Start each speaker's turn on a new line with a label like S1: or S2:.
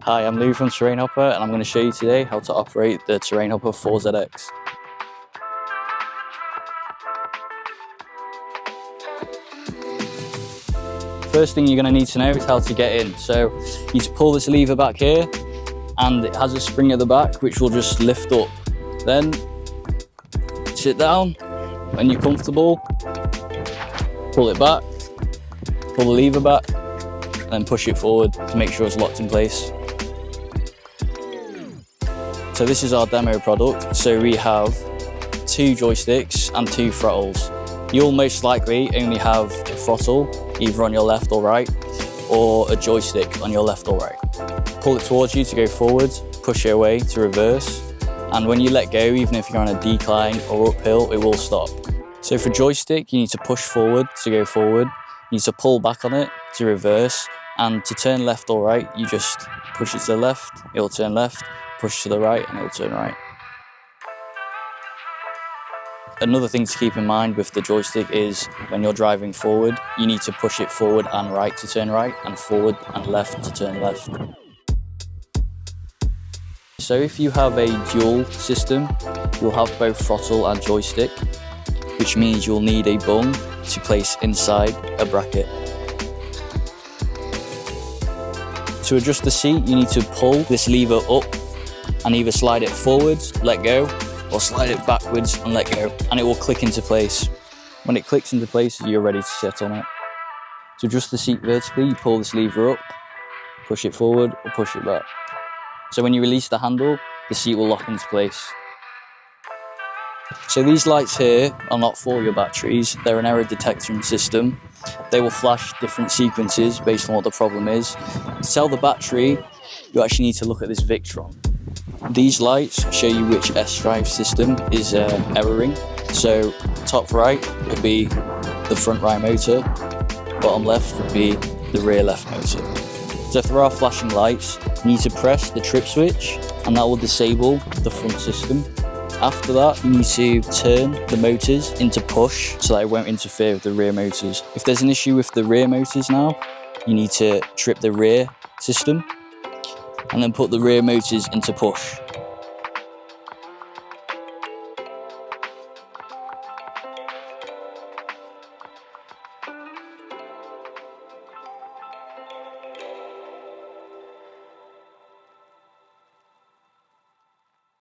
S1: Hi, I'm Lou from TerrainHopper and I'm going to show you today how to operate the TerrainHopper 4ZX. First thing you're going to need to know is how to get in. So you need to pull this lever back here and it has a spring at the back which will just lift up. Then sit down when you're comfortable, pull it back, pull the lever back and then push it forward to make sure it's locked in place. So this is our demo product. So we have 2 joysticks and 2 throttles. You'll most likely only have a throttle, either on your left or right, or a joystick on your left or right. Pull it towards you to go forward, push it away to reverse, and when you let go, even if you're on a decline or uphill, it will stop. So for joystick, you need to push forward to go forward, you need to pull back on it to reverse, and to turn left or right, you just push it to the left, it'll turn left, push to the right and it'll turn right. Another thing to keep in mind with the joystick is when you're driving forward, you need to push it forward and right to turn right and forward and left to turn left. So if you have a dual system, you'll have both throttle and joystick, which means you'll need a bung to place inside a bracket. To adjust the seat, you need to pull this lever up and either slide it forwards, let go, or slide it backwards and let go, and it will click into place. When it clicks into place, you're ready to sit on it. To adjust the seat vertically, you pull this lever up, push it forward or push it back. So when you release the handle, the seat will lock into place. So these lights here are not for your batteries, they're an error detection system. They will flash different sequences based on what the problem is. To tell the battery, you actually need to look at this Victron. These lights show you which S-drive system is erroring. So top right would be the front right motor, bottom left would be the rear left motor. So if there are flashing lights, you need to press the trip switch and that will disable the front system. After that, you need to turn the motors into push so that it won't interfere with the rear motors. If there's an issue with the rear motors now, you need to trip the rear system and then put the rear motors into push.